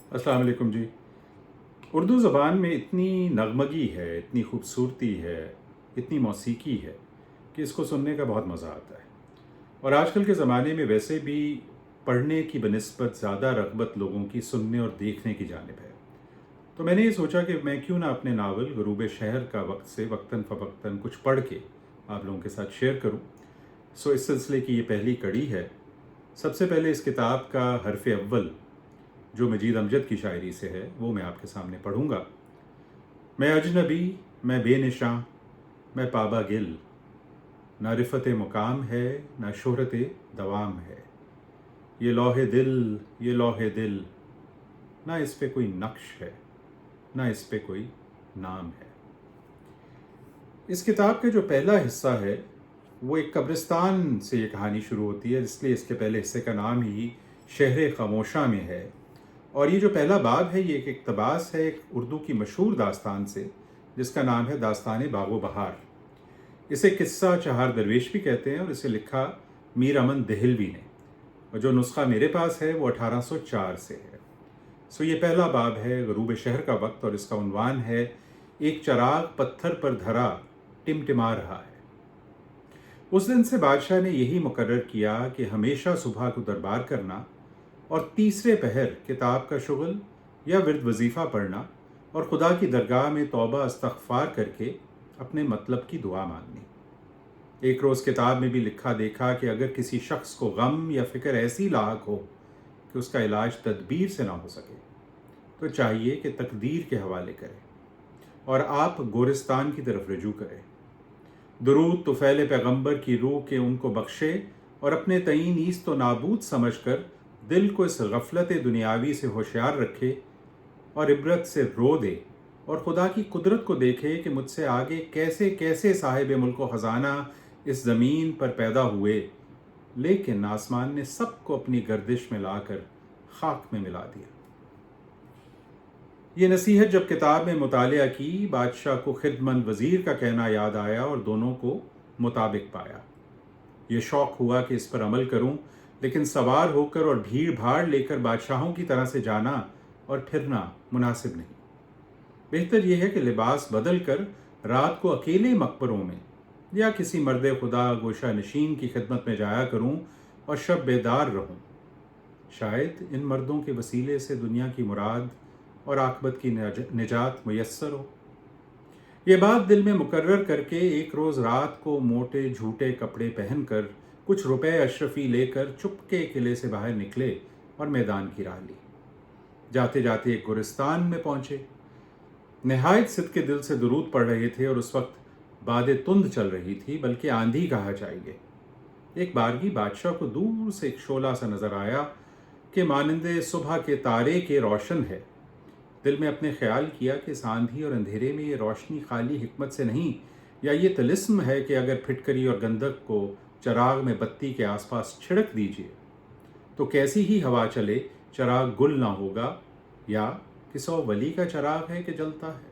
अस्सलाम वालेकुम जी। उर्दू ज़बान में इतनी नगमगी है, इतनी खूबसूरती है, इतनी मौसीकी है कि इसको सुनने का बहुत मज़ा आता है। और आजकल के ज़माने में वैसे भी पढ़ने की बनिस्बत ज़्यादा रग़बत लोगों की सुनने और देखने की जानिब है। तो मैंने ये सोचा कि मैं क्यों ना अपने नावल ग़ुरूब शहर का वक्त से वक्तन फ़वक्तन कुछ पढ़ के आप लोगों के साथ शेयर करूं। सो इस सिलसिले की ये पहली कड़ी है। सबसे पहले इस किताब का हरफ अव्वल जो मजीद अमजद की शायरी से है वो मैं आपके सामने पढ़ूंगा। मैं अजनबी, मैं बेनिशां, मैं पाबा गिल, ना रिफ़त मुकाम है, ना शोहरत दवाम है। ये लौहे दिल, ये लौहे दिल, ना इस पे कोई नक्श है, ना इस पे कोई नाम है। इस किताब का जो पहला हिस्सा है वो एक कब्रिस्तान से ये कहानी शुरू होती है, इसलिए इसके पहले हिस्से का नाम ही शहर खामोशा में है। और ये जो पहला बाब है ये एक इक़्तिबास है एक उर्दू की मशहूर दास्तान से, जिसका नाम है दास्तान बाग़ो बहार। इसे किस्सा चहार दरवेश भी कहते हैं और इसे लिखा मीर अमन देहलवी ने, और जो नुस्खा मेरे पास है वो 1804 से है। सो ये पहला बाब है ग़ुरूब शहर का वक्त, और इसका उन्वान है एक चराग पत्थर पर धरा टिमटिमा रहा है। उस दिन से बादशाह ने यही मुकर्रर किया कि हमेशा सुबह को दरबार करना और तीसरे पहर किताब का शुगल या विर्द वजीफ़ा पढ़ना और खुदा की दरगाह में तौबा इस्तग़फ़ार करके अपने मतलब की दुआ मांगनी। एक रोज़ किताब में भी लिखा देखा कि अगर किसी शख्स को गम या फ़िक्र ऐसी लाहक हो कि उसका इलाज तदबीर से ना हो सके तो चाहिए कि तकदीर के हवाले करें और आप गोरिस्तान की तरफ रजू करें। दुरूद तुफ़ैल पैगम्बर की रूह के उनको बख्शे और अपने तईन ईस्त व नाबूद समझ कर दिल को इस गफलत दुनियावी से होशियार रखे और इबरत से रो दे और खुदा की कुदरत को देखे कि मुझसे आगे कैसे कैसे साहिब मुल्क व ख़जाना इस ज़मीन पर पैदा हुए, लेकिन आसमान ने सबको अपनी गर्दिश में लाकर खाक में मिला दिया। ये नसीहत जब किताब में मुतालिया की, बादशाह को खिदमत वज़ीर का कहना याद आया और दोनों को मुताबिक पाया। ये शौक़ हुआ कि इस पर अमल करूं, लेकिन सवार होकर और भीड़ भाड़ लेकर बादशाहों की तरह से जाना और फिरना मुनासिब नहीं। बेहतर यह है कि लिबास बदल कर रात को अकेले मकबरों में या किसी मर्द खुदा गोशा नशीन की खिदमत में जाया करूं और शब बेदार रहूं। शायद इन मर्दों के वसीले से दुनिया की मुराद और आखबत की निजात मुयस्सर हो। ये बात दिल में मुकर्रर करके एक रोज़ रात को मोटे झूठे कपड़े पहनकर कुछ रुपए अशरफी लेकर चुपके किले से बाहर निकले और मैदान की राह ली। जाते जाते एक गुरिस्तान में पहुंचे। नहायत सिद्ध के दिल से दुरूद पढ़ रहे थे और उस वक्त बादे तुंद चल रही थी, बल्कि आंधी कहा चाहिए। एक बारगी बादशाह को दूर से एक शोला सा नजर आया कि मानंदे सुबह के तारे के रोशन है। दिल में अपने ख्याल किया कि इस आंधी और अंधेरे में ये रोशनी खाली हिकमत से नहीं, या ये तिलिस्म है कि अगर फिटकरी और गंधक को चराग में बत्ती के आसपास छिड़क दीजिए तो कैसी ही हवा चले चराग गुल ना होगा, या किसी वली का चराग है कि जलता है।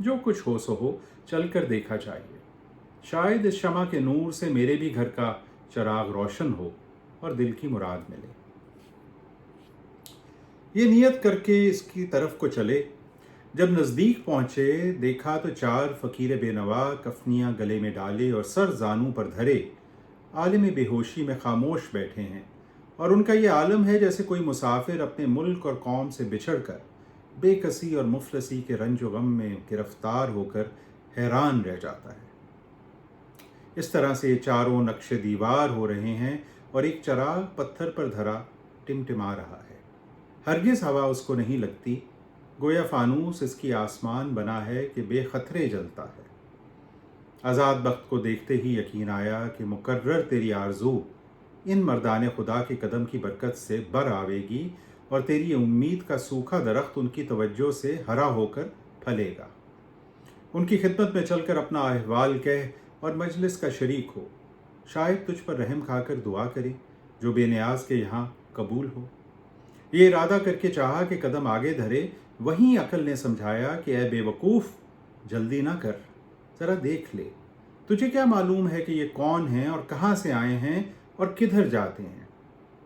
जो कुछ हो सो हो, चल कर देखा चाहिए। शायद इस शमा के नूर से मेरे भी घर का चराग रोशन हो और दिल की मुराद मिले। ये नियत करके इसकी तरफ को चले। जब नज़दीक पहुँचे देखा तो 4 फ़कीर बेनवा कफनियाँ गले में डाले और सर जानू पर धरे आलिम बेहोशी में खामोश बैठे हैं, और उनका ये आलम है जैसे कोई मुसाफिर अपने मुल्क और कौम से बिछड़ कर बेकसी और मुफलसी के रंज व गम में गिरफ्तार होकर हैरान रह जाता है। इस तरह से चारों नक्शे दीवार हो रहे हैं और एक चराग पत्थर पर धरा टिमटिमा रहा है। हरगिज़ हवा उसको नहीं लगती, गोया फानूस इसकी आसमान बना है कि बेखतरे जलता है। आज़ाद बख्त को देखते ही यकीन आया कि मुकर्रर तेरी आरज़ू इन मर्दाने खुदा के कदम की बरकत से बर आवेगी और तेरी उम्मीद का सूखा दरख्त उनकी तवज्जो से हरा होकर फलेगा। उनकी खिदमत में चलकर अपना अहवाल कह और मजलिस का शरीक हो। शायद तुझ पर रहम खाकर दुआ करे जो बेनियाज के यहाँ कबूल हो। ये इरादा करके चाहा कि कदम आगे धरे, वहीं अकल ने समझाया कि ऐ बेवकूफ़, जल्दी ना कर, ज़रा देख ले। तुझे क्या मालूम है कि ये कौन हैं और कहाँ से आए हैं और किधर जाते हैं?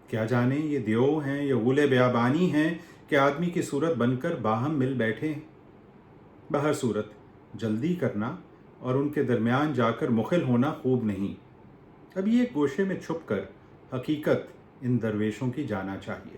क्या जाने ये देव हैं या गुले बयाबानी हैं کہ آدمی کی صورت بن کر باہم مل بیٹھے ہیں۔ بہر صورت جلدی کرنا اور ان کے درمیان جا کر مخل ہونا خوب نہیں۔ اب یہ ایک گوشے میں چھپ کر حقیقت ان درویشوں کی جانا چاہیے۔